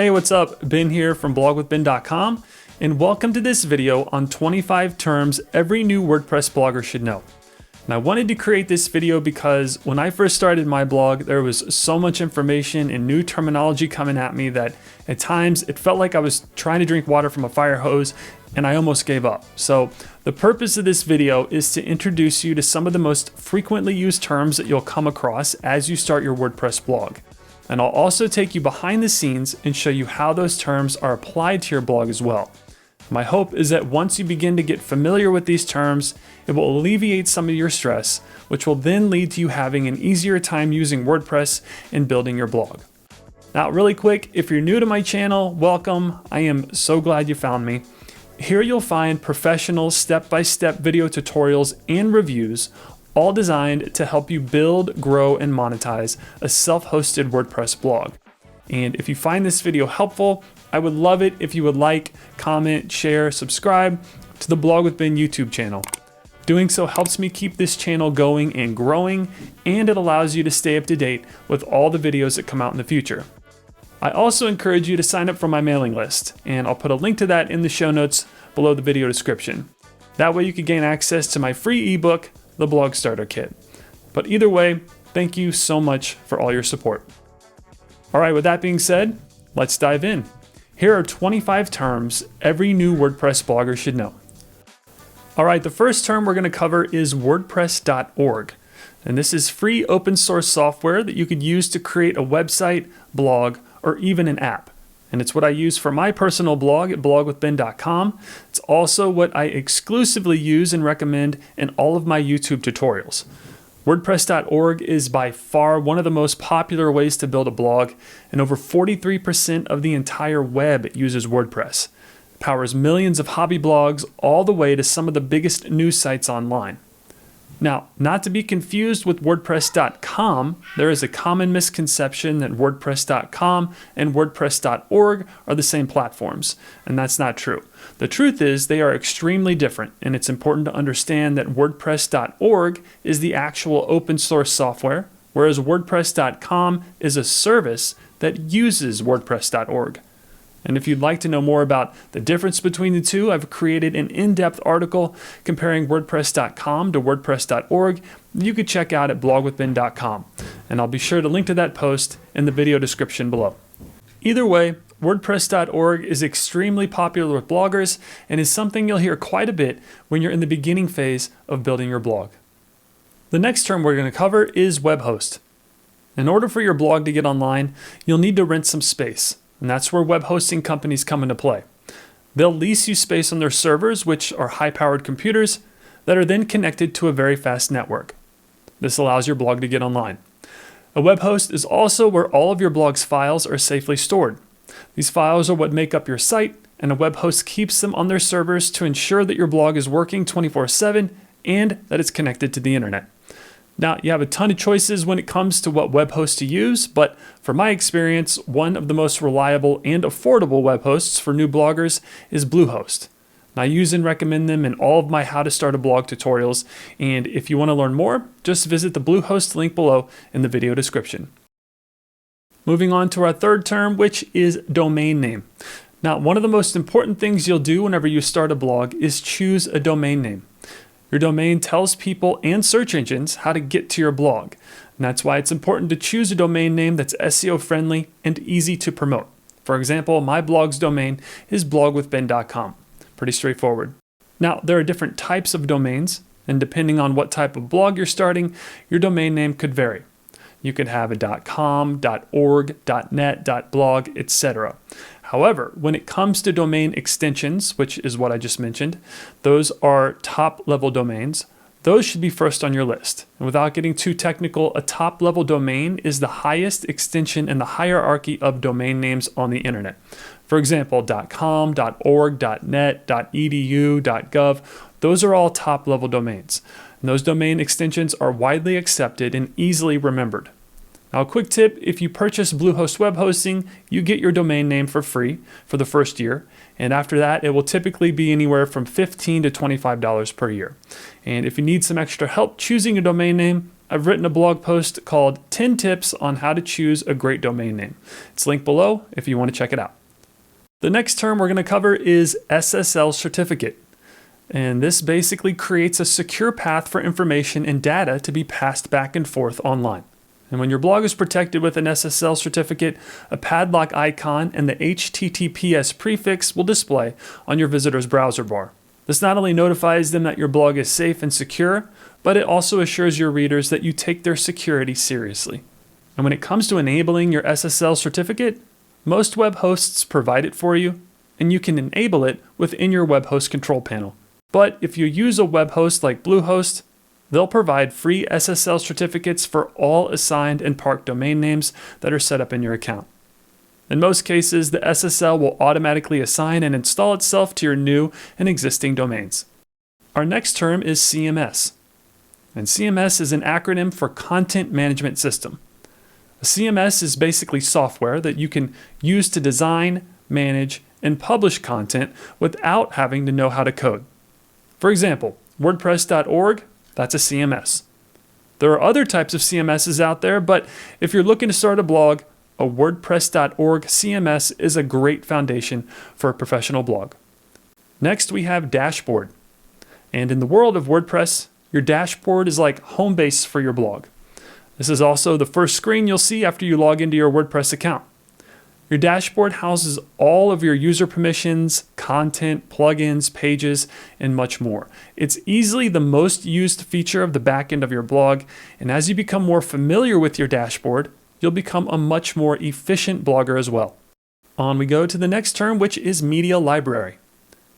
Hey, what's up? Ben here from blogwithben.com, and welcome to this video on 25 terms every new WordPress blogger should know. And I wanted to create this video because when I first started my blog, there was so much information and new terminology coming at me that at times it felt like I was trying to drink water from a fire hose and I almost gave up. So the purpose of this video is to introduce you to some of the most frequently used terms that you'll come across as you start your WordPress blog. And I'll also take you behind the scenes and show you how those terms are applied to your blog as well. My hope is that once you begin to get familiar with these terms, it will alleviate some of your stress, which will then lead to you having an easier time using WordPress and building your blog. Now, really quick, if you're new to my channel, welcome. I am so glad you found me. Here you'll find professional step-by-step video tutorials and reviews, all designed to help you build, grow, and monetize a self-hosted WordPress blog. And if you find this video helpful, I would love it if you would like, comment, share, subscribe to the Blog with Ben YouTube channel. Doing so helps me keep this channel going and growing, and it allows you to stay up to date with all the videos that come out in the future. I also encourage you to sign up for my mailing list, and I'll put a link to that in the show notes below the video description. That way you can gain access to my free ebook, The Blog Starter Kit. But either way, thank you so much for all your support. All right, with that being said, let's dive in. Here are 25 terms every new WordPress blogger should know. All right, the first term we're going to cover is WordPress.org. And this is free open source software that you could use to create a website, blog, or even an app. And it's what I use for my personal blog at blogwithben.com. It's also what I exclusively use and recommend in all of my YouTube tutorials. WordPress.org is by far one of the most popular ways to build a blog, and over 43% of the entire web uses WordPress. It powers millions of hobby blogs all the way to some of the biggest news sites online. Now, not to be confused with WordPress.com, there is a common misconception that WordPress.com and WordPress.org are the same platforms, and that's not true. The truth is they are extremely different, and it's important to understand that WordPress.org is the actual open source software, whereas WordPress.com is a service that uses WordPress.org. And if you'd like to know more about the difference between the two, I've created an in-depth article comparing WordPress.com to WordPress.org you could check out at blogwithben.com. And I'll be sure to link to that post in the video description below. Either way, WordPress.org is extremely popular with bloggers and is something you'll hear quite a bit when you're in the beginning phase of building your blog. The next term we're going to cover is web host. In order for your blog to get online, you'll need to rent some space. And that's where web hosting companies come into play. They'll lease you space on their servers, which are high-powered computers that are then connected to a very fast network. This allows your blog to get online. A web host is also where all of your blog's files are safely stored. These files are what make up your site, and a web host keeps them on their servers to ensure that your blog is working 24/7 and that it's connected to the internet. Now, you have a ton of choices when it comes to what web host to use, but from my experience, one of the most reliable and affordable web hosts for new bloggers is Bluehost. I use and recommend them in all of my how to start a blog tutorials, and if you want to learn more, just visit the Bluehost link below in the video description. Moving on to our third term, which is domain name. Now, one of the most important things you'll do whenever you start a blog is choose a domain name. Your domain tells people and search engines how to get to your blog. And that's why it's important to choose a domain name that's SEO friendly and easy to promote. For example, my blog's domain is blogwithben.com. Pretty straightforward. Now, there are different types of domains, and depending on what type of blog you're starting, your domain name could vary. You could have a .com, .org, .net, .blog, etc. However, when it comes to domain extensions, which is what I just mentioned, those are top-level domains. Those should be first on your list. And without getting too technical, a top-level domain is the highest extension in the hierarchy of domain names on the internet. For example, .com, .org, .net, .edu, .gov, those are all top-level domains. And those domain extensions are widely accepted and easily remembered. Now, a quick tip, if you purchase Bluehost web hosting, you get your domain name for free for the first year. And after that, it will typically be anywhere from $15 to $25 per year. And if you need some extra help choosing a domain name, I've written a blog post called 10 Tips on How to Choose a Great Domain Name. It's linked below if you want to check it out. The next term we're going to cover is SSL Certificate. And this basically creates a secure path for information and data to be passed back and forth online. And when your blog is protected with an SSL certificate, a padlock icon and the HTTPS prefix will display on your visitor's browser bar. This not only notifies them that your blog is safe and secure, but it also assures your readers that you take their security seriously. And when it comes to enabling your SSL certificate, most web hosts provide it for you, and you can enable it within your web host control panel. But if you use a web host like Bluehost, they'll provide free SSL certificates for all assigned and parked domain names that are set up in your account. In most cases, the SSL will automatically assign and install itself to your new and existing domains. Our next term is CMS. And CMS is an acronym for Content Management System. A CMS is basically software that you can use to design, manage, and publish content without having to know how to code. For example, WordPress.org, that's a CMS. There are other types of CMSs out there, but if you're looking to start a blog, a WordPress.org CMS is a great foundation for a professional blog. Next, we have Dashboard. And in the world of WordPress, your dashboard is like home base for your blog. This is also the first screen you'll see after you log into your WordPress account. Your dashboard houses all of your user permissions, content, plugins, pages, and much more. It's easily the most used feature of the backend of your blog, and as you become more familiar with your dashboard, you'll become a much more efficient blogger as well. On we go to the next term, which is Media Library.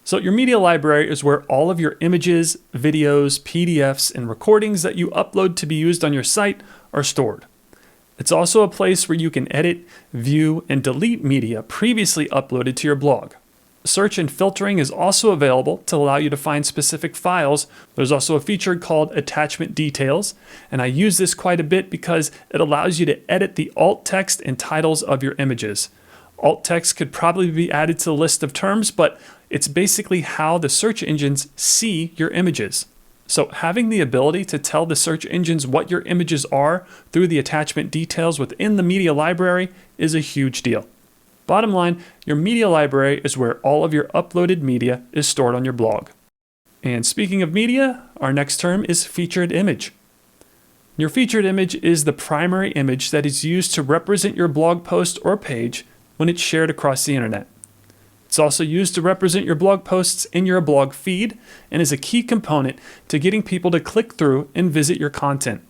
So your media library is where all of your images, videos, PDFs, and recordings that you upload to be used on your site are stored. It's also a place where you can edit, view, and delete media previously uploaded to your blog. Search and filtering is also available to allow you to find specific files. There's also a feature called Attachment Details, and I use this quite a bit because it allows you to edit the alt text and titles of your images. Alt text could probably be added to the list of terms, but it's basically how the search engines see your images. So having the ability to tell the search engines what your images are through the attachment details within the media library is a huge deal. Bottom line, your media library is where all of your uploaded media is stored on your blog. And speaking of media, our next term is featured image. Your featured image is the primary image that is used to represent your blog post or page when it's shared across the internet. It's also used to represent your blog posts in your blog feed and is a key component to getting people to click through and visit your content.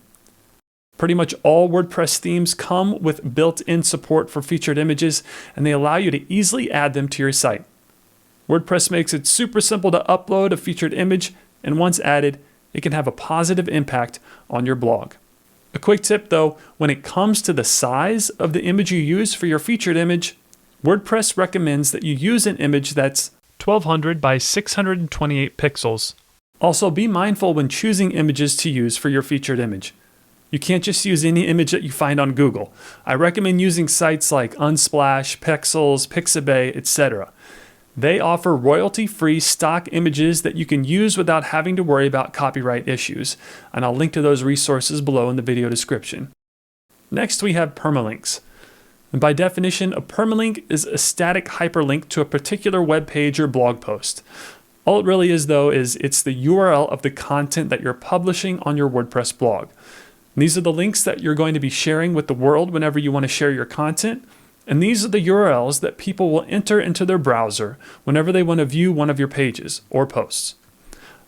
Pretty much all WordPress themes come with built-in support for featured images, and they allow you to easily add them to your site. WordPress makes it super simple to upload a featured image, and once added, it can have a positive impact on your blog. A quick tip though, when it comes to the size of the image you use for your featured image, WordPress recommends that you use an image that's 1200 by 628 pixels. Also, be mindful when choosing images to use for your featured image. You can't just use any image that you find on Google. I recommend using sites like Unsplash, Pexels, Pixabay, etc. They offer royalty-free stock images that you can use without having to worry about copyright issues, and I'll link to those resources below in the video description. Next, we have permalinks. And by definition, a permalink is a static hyperlink to a particular web page or blog post. All it really is, though, is it's the URL of the content that you're publishing on your WordPress blog. And these are the links that you're going to be sharing with the world whenever you want to share your content. And these are the URLs that people will enter into their browser whenever they want to view one of your pages or posts.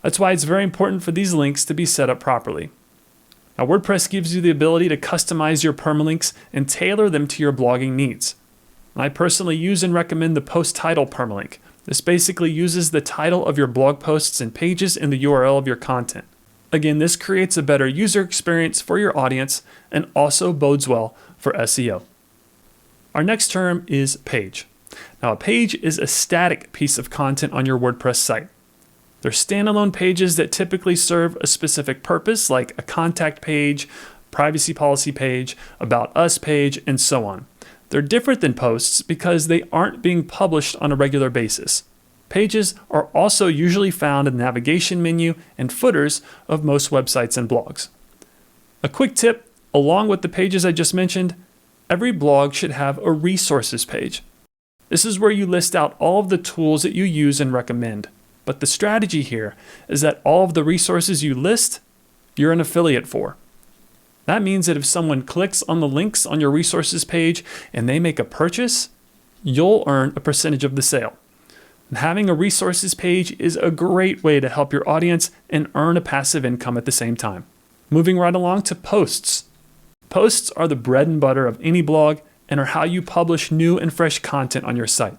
That's why it's very important for these links to be set up properly. Now, WordPress gives you the ability to customize your permalinks and tailor them to your blogging needs. I personally use and recommend the post title permalink. This basically uses the title of your blog posts and pages in the URL of your content. Again, this creates a better user experience for your audience and also bodes well for SEO. Our next term is page. Now, a page is a static piece of content on your WordPress site. They're standalone pages that typically serve a specific purpose, like a contact page, privacy policy page, about us page, and so on. They're different than posts because they aren't being published on a regular basis. Pages are also usually found in the navigation menu and footers of most websites and blogs. A quick tip, along with the pages I just mentioned, every blog should have a resources page. This is where you list out all of the tools that you use and recommend. But the strategy here is that all of the resources you list, you're an affiliate for. That means that if someone clicks on the links on your resources page and they make a purchase, you'll earn a percentage of the sale. And having a resources page is a great way to help your audience and earn a passive income at the same time. Moving right along to posts. Posts are the bread and butter of any blog and are how you publish new and fresh content on your site.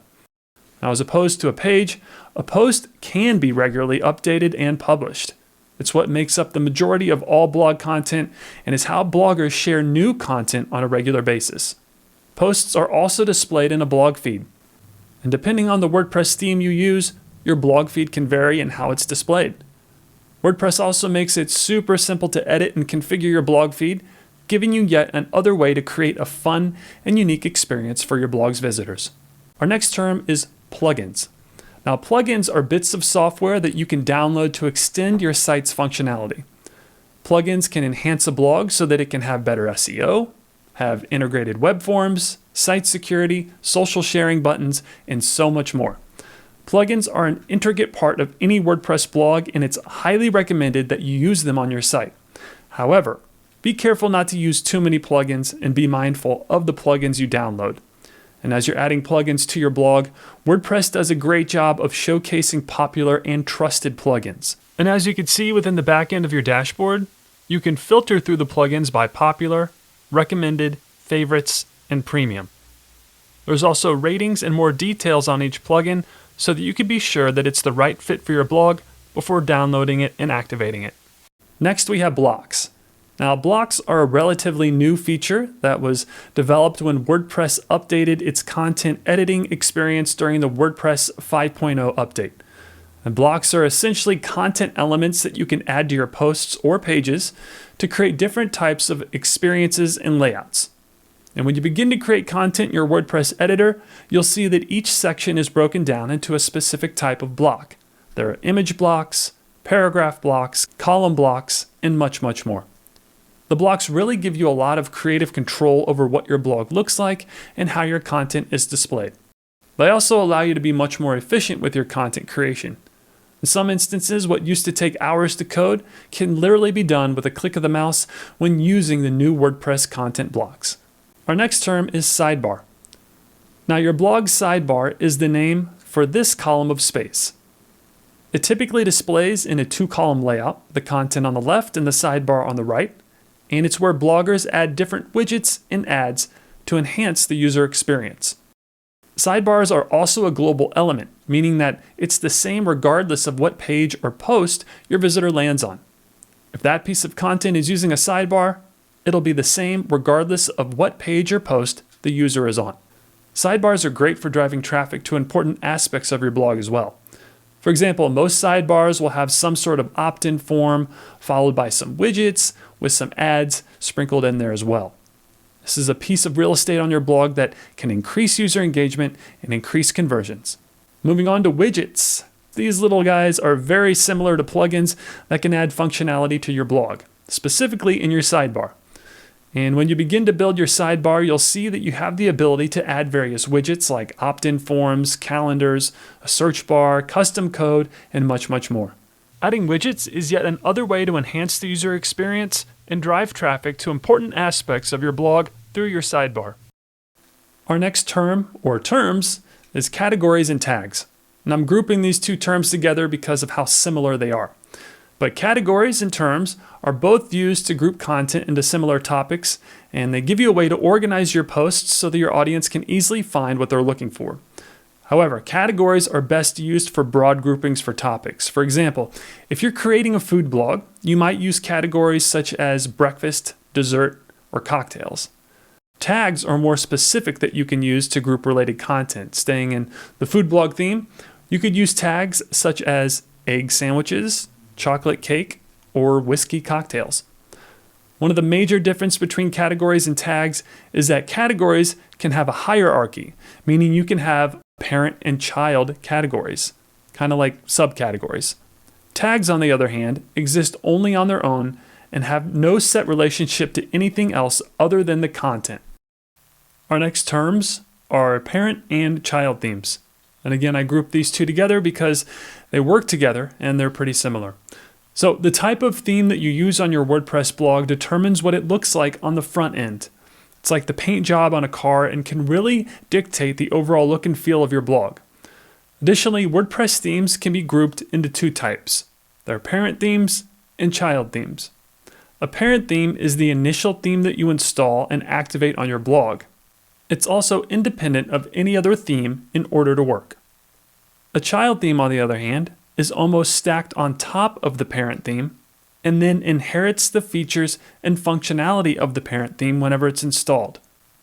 Now, as opposed to a post can be regularly updated and published. It's what makes up the majority of all blog content and is how bloggers share new content on a regular basis. Posts are also displayed in a blog feed. And depending on the WordPress theme you use, your blog feed can vary in how it's displayed. WordPress also makes it super simple to edit and configure your blog feed, giving you yet another way to create a fun and unique experience for your blog's visitors. Our next term is plugins. Now, plugins are bits of software that you can download to extend your site's functionality. Plugins can enhance a blog so that it can have better SEO, have integrated web forms, site security, social sharing buttons, and so much more. Plugins are an intricate part of any WordPress blog, and it's highly recommended that you use them on your site. However, be careful not to use too many plugins and be mindful of the plugins you download. And as you're adding plugins to your blog, WordPress does a great job of showcasing popular and trusted plugins. And as you can see within the back end of your dashboard, you can filter through the plugins by popular, recommended, favorites, and premium. There's also ratings and more details on each plugin so that you can be sure that it's the right fit for your blog before downloading it and activating it. Next, we have blocks. Now, blocks are a relatively new feature that was developed when WordPress updated its content editing experience during the WordPress 5.0 update. And blocks are essentially content elements that you can add to your posts or pages to create different types of experiences and layouts. And when you begin to create content in your WordPress editor, you'll see that each section is broken down into a specific type of block. There are image blocks, paragraph blocks, column blocks, and much, much more. The blocks really give you a lot of creative control over what your blog looks like and how your content is displayed. They also allow you to be much more efficient with your content creation. In some instances, what used to take hours to code can literally be done with a click of the mouse when using the new WordPress content blocks. Our next term is sidebar. Now, your blog's sidebar is the name for this column of space. It typically displays in a two-column layout, the content on the left and the sidebar on the right, and it's where bloggers add different widgets and ads to enhance the user experience. Sidebars are also a global element, meaning that it's the same regardless of what page or post your visitor lands on. If that piece of content is using a sidebar, it'll be the same regardless of what page or post the user is on. Sidebars are great for driving traffic to important aspects of your blog as well. For example, most sidebars will have some sort of opt-in form followed by some widgets with some ads sprinkled in there as well. This is a piece of real estate on your blog that can increase user engagement and increase conversions. Moving on to widgets. These little guys are very similar to plugins that can add functionality to your blog, specifically in your sidebar. And when you begin to build your sidebar, you'll see that you have the ability to add various widgets like opt-in forms, calendars, a search bar, custom code, and much, much more. Adding widgets is yet another way to enhance the user experience and drive traffic to important aspects of your blog through your sidebar. Our next term, or terms, is categories and tags. And I'm grouping these two terms together because of how similar they are. But categories and terms are both used to group content into similar topics, and they give you a way to organize your posts so that your audience can easily find what they're looking for. However, categories are best used for broad groupings for topics. For example, if you're creating a food blog, you might use categories such as breakfast, dessert, or cocktails. Tags are more specific that you can use to group related content. Staying in the food blog theme, you could use tags such as egg sandwiches, chocolate cake, or whiskey cocktails. One of the major differences between categories and tags is that categories can have a hierarchy, meaning you can have parent and child categories, kind of like subcategories. Tags, on the other hand, exist only on their own and have no set relationship to anything else other than the content. Our next terms are parent and child themes. And again, I grouped these two together because they work together and they're pretty similar. So the type of theme that you use on your WordPress blog determines what it looks like on the front end. It's like the paint job on a car and can really dictate the overall look and feel of your blog. Additionally, WordPress themes can be grouped into two types. There are parent themes and child themes. A parent theme is the initial theme that you install and activate on your blog. It's also independent of any other theme in order to work. A child theme, on the other hand, is almost stacked on top of the parent theme and then inherits the features and functionality of the parent theme whenever it's installed.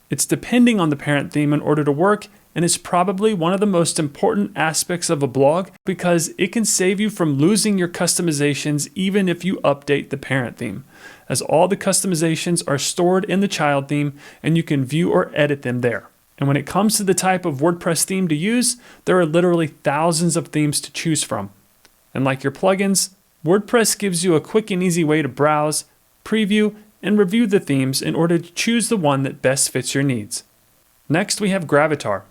It's depending on the parent theme in order to work, and is probably one of the most important aspects of a blog because it can save you from losing your customizations even if you update the parent theme, as all the customizations are stored in the child theme and you can view or edit them there. And when it comes to the type of WordPress theme to use, there are literally thousands of themes to choose from. And like your plugins, WordPress gives you a quick and easy way to browse, preview, and review the themes in order to choose the one that best fits your needs. Next, we have Gravatar.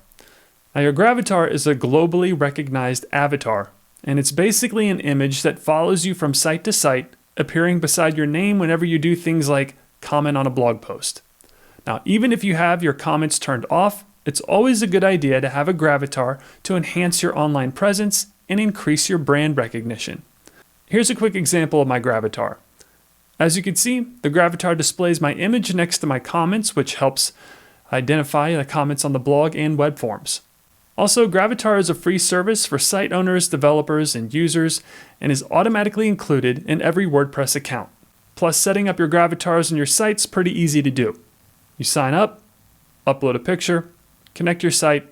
Now, your Gravatar is a globally recognized avatar, and it's basically an image that follows you from site to site, appearing beside your name whenever you do things like comment on a blog post. Now, even if you have your comments turned off, it's always a good idea to have a Gravatar to enhance your online presence and increase your brand recognition. Here's a quick example of my Gravatar. As you can see, the Gravatar displays my image next to my comments, which helps identify the comments on the blog and web forms. Also, Gravatar is a free service for site owners, developers, and users, and is automatically included in every WordPress account. Plus, setting up your Gravatars in your site's pretty easy to do. You sign up, upload a picture, connect your site,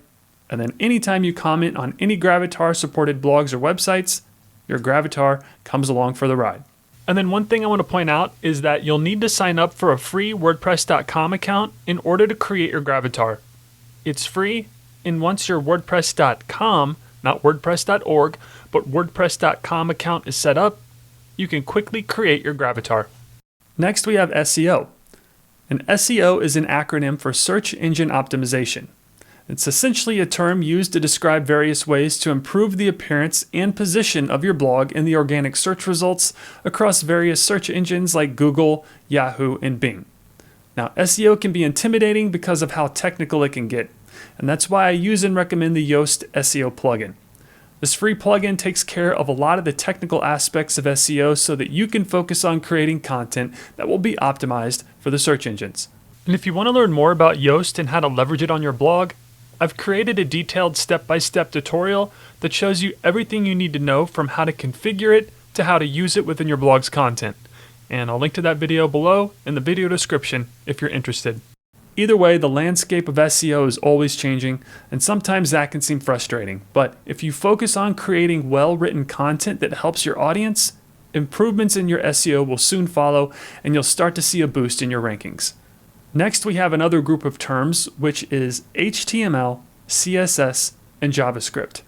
and then anytime you comment on any Gravatar-supported blogs or websites, your Gravatar comes along for the ride. And then one thing I want to point out is that you'll need to sign up for a free WordPress.com account in order to create your Gravatar. It's free, and once your WordPress.com, not WordPress.org, but WordPress.com account is set up, you can quickly create your Gravatar. Next, we have SEO. And SEO is an acronym for Search Engine Optimization. It's essentially a term used to describe various ways to improve the appearance and position of your blog in the organic search results across various search engines like Google, Yahoo, and Bing. Now, SEO can be intimidating because of how technical it can get, and that's why I use and recommend the Yoast SEO plugin. This free plugin takes care of a lot of the technical aspects of SEO so that you can focus on creating content that will be optimized for the search engines. And if you want to learn more about Yoast and how to leverage it on your blog, I've created a detailed step-by-step tutorial that shows you everything you need to know from how to configure it to how to use it within your blog's content. And I'll link to that video below in the video description if you're interested. Either way, the landscape of SEO is always changing, and sometimes that can seem frustrating. But if you focus on creating well-written content that helps your audience, improvements in your SEO will soon follow, and you'll start to see a boost in your rankings. Next, we have another group of terms, which is HTML, CSS, and JavaScript.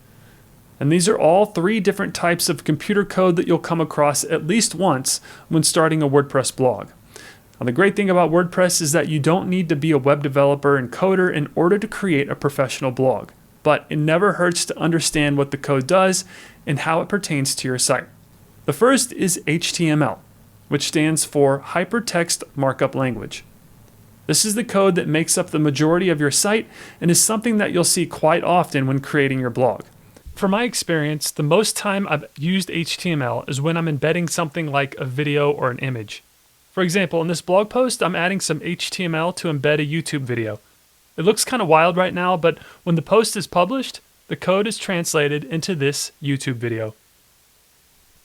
And these are all three different types of computer code that you'll come across at least once when starting a WordPress blog. Now, the great thing about WordPress is that you don't need to be a web developer and coder in order to create a professional blog. But it never hurts to understand what the code does and how it pertains to your site. The first is HTML, which stands for Hypertext Markup Language. This is the code that makes up the majority of your site and is something that you'll see quite often when creating your blog. From my experience, the most time I've used HTML is when I'm embedding something like a video or an image. For example, in this blog post, I'm adding some HTML to embed a YouTube video. It looks kind of wild right now, but when the post is published, the code is translated into this YouTube video.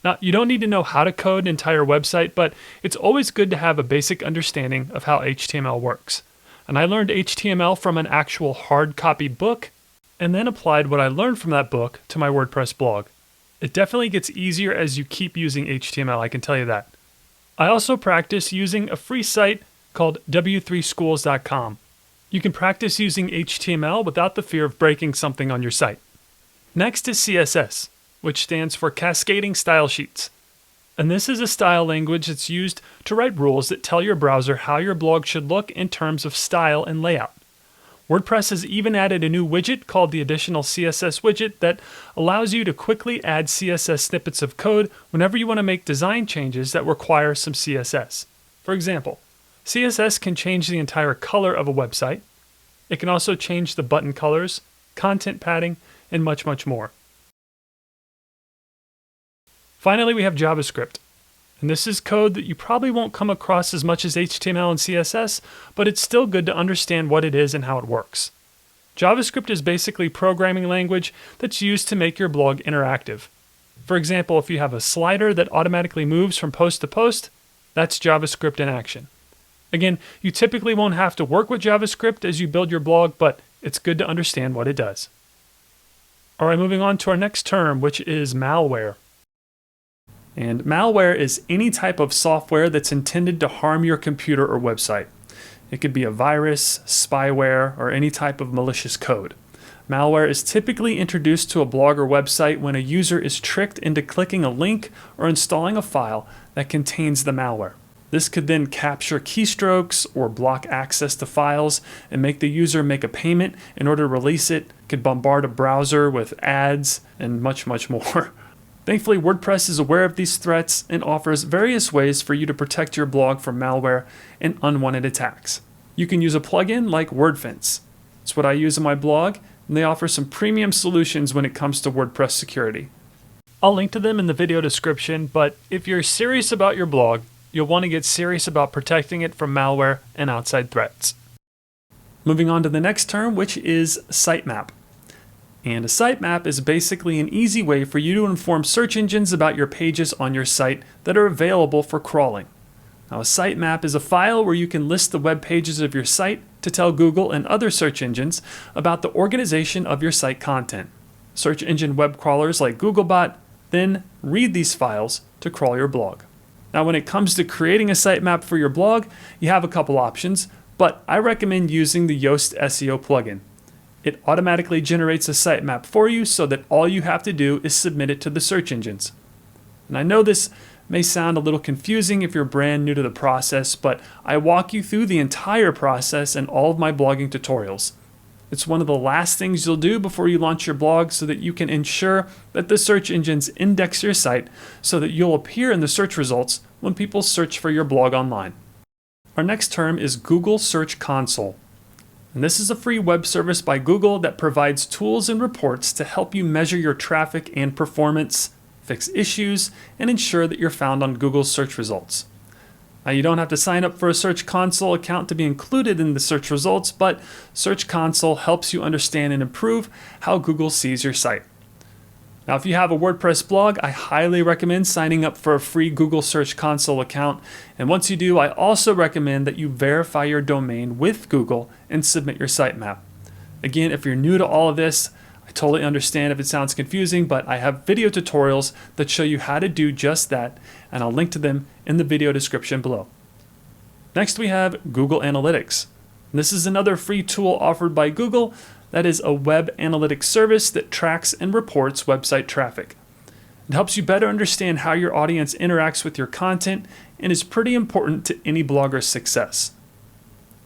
Now, you don't need to know how to code an entire website, but it's always good to have a basic understanding of how HTML works. And I learned HTML from an actual hard copy book, and then applied what I learned from that book to my WordPress blog. It definitely gets easier as you keep using HTML, I can tell you that. I also practice using a free site called w3schools.com. You can practice using HTML without the fear of breaking something on your site. Next is CSS, which stands for Cascading Style Sheets. And this is a style language that's used to write rules that tell your browser how your blog should look in terms of style and layout. WordPress has even added a new widget called the Additional CSS widget that allows you to quickly add CSS snippets of code whenever you want to make design changes that require some CSS. For example, CSS can change the entire color of a website. It can also change the button colors, content padding, and much, much more. Finally, we have JavaScript. And this is code that you probably won't come across as much as HTML and CSS, but it's still good to understand what it is and how it works. JavaScript is basically programming language that's used to make your blog interactive. For example, if you have a slider that automatically moves from post to post, that's JavaScript in action. Again, you typically won't have to work with JavaScript as you build your blog, but it's good to understand what it does. All right, moving on to our next term, which is malware. And malware is any type of software that's intended to harm your computer or website. It could be a virus, spyware, or any type of malicious code. Malware is typically introduced to a blog or website when a user is tricked into clicking a link or installing a file that contains the malware. This could then capture keystrokes or block access to files and make the user make a payment in order to release it. It could bombard a browser with ads and much, much more. Thankfully, WordPress is aware of these threats and offers various ways for you to protect your blog from malware and unwanted attacks. You can use a plugin like WordFence. It's what I use in my blog, and they offer some premium solutions when it comes to WordPress security. I'll link to them in the video description, but if you're serious about your blog, you'll want to get serious about protecting it from malware and outside threats. Moving on to the next term, which is Sitemap. And a sitemap is basically an easy way for you to inform search engines about your pages on your site that are available for crawling. Now, a sitemap is a file where you can list the web pages of your site to tell Google and other search engines about the organization of your site content. Search engine web crawlers like Googlebot then read these files to crawl your blog. Now, when it comes to creating a sitemap for your blog, you have a couple options, but I recommend using the Yoast SEO plugin. It automatically generates a sitemap for you so that all you have to do is submit it to the search engines. And I know this may sound a little confusing if you're brand new to the process, but I walk you through the entire process in all of my blogging tutorials. It's one of the last things you'll do before you launch your blog so that you can ensure that the search engines index your site so that you'll appear in the search results when people search for your blog online. Our next term is Google Search Console. And this is a free web service by Google that provides tools and reports to help you measure your traffic and performance, fix issues, and ensure that you're found on Google's search results. Now, you don't have to sign up for a Search Console account to be included in the search results, but Search Console helps you understand and improve how Google sees your site. Now, if you have a WordPress blog, I highly recommend signing up for a free Google Search Console account. And once you do, I also recommend that you verify your domain with Google and submit your sitemap. Again, if you're new to all of this, I totally understand if it sounds confusing, but I have video tutorials that show you how to do just that, and I'll link to them in the video description below. Next, we have Google Analytics. This is another free tool offered by Google that is a web analytics service that tracks and reports website traffic. It helps you better understand how your audience interacts with your content and is pretty important to any blogger's success.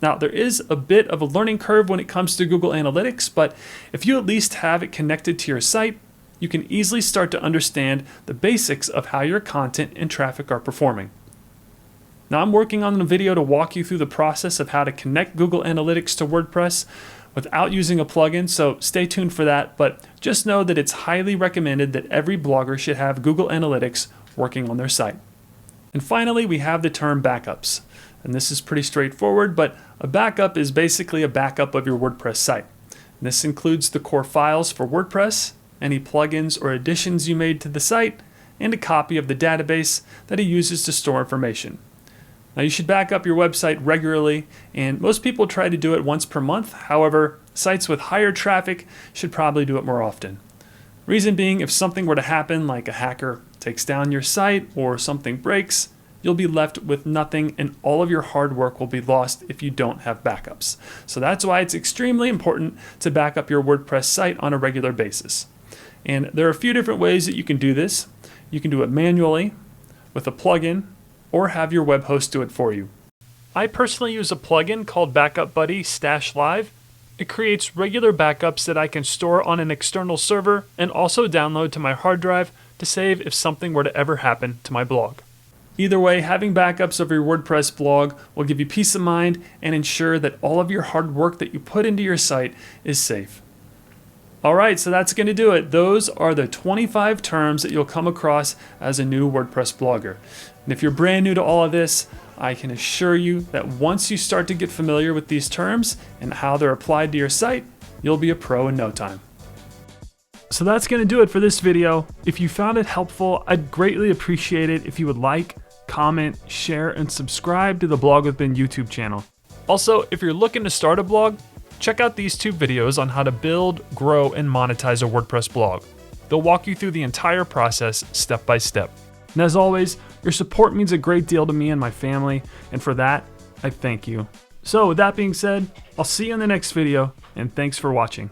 Now, there is a bit of a learning curve when it comes to Google Analytics, but if you at least have it connected to your site, you can easily start to understand the basics of how your content and traffic are performing. Now, I'm working on a video to walk you through the process of how to connect Google Analytics to WordPress without using a plugin, so stay tuned for that, but just know that it's highly recommended that every blogger should have Google Analytics working on their site. And finally, we have the term backups. And this is pretty straightforward, but a backup is basically a backup of your WordPress site. And this includes the core files for WordPress, any plugins or additions you made to the site, and a copy of the database that it uses to store information. Now, you should back up your website regularly, and most people try to do it once per month. However, sites with higher traffic should probably do it more often. Reason being, if something were to happen, like a hacker takes down your site or something breaks, you'll be left with nothing, and all of your hard work will be lost if you don't have backups. So that's why it's extremely important to back up your WordPress site on a regular basis. And there are a few different ways that you can do this. You can do it manually, with a plugin or have your web host do it for you. I personally use a plugin called Backup Buddy Stash Live. It creates regular backups that I can store on an external server and also download to my hard drive to save if something were to ever happen to my blog. Either way, having backups of your WordPress blog will give you peace of mind and ensure that all of your hard work that you put into your site is safe. Alright, so that's going to do it. Those are the 25 terms that you'll come across as a new WordPress blogger. And if you're brand new to all of this, I can assure you that once you start to get familiar with these terms and how they're applied to your site, you'll be a pro in no time. So that's going to do it for this video. If you found it helpful, I'd greatly appreciate it if you would like, comment, share, and subscribe to the Blog with Ben YouTube channel. Also, if you're looking to start a blog, check out these 2 videos on how to build, grow, and monetize a WordPress blog. They'll walk you through the entire process step by step. And as always, your support means a great deal to me and my family, and for that, I thank you. So with that being said, I'll see you in the next video, and thanks for watching.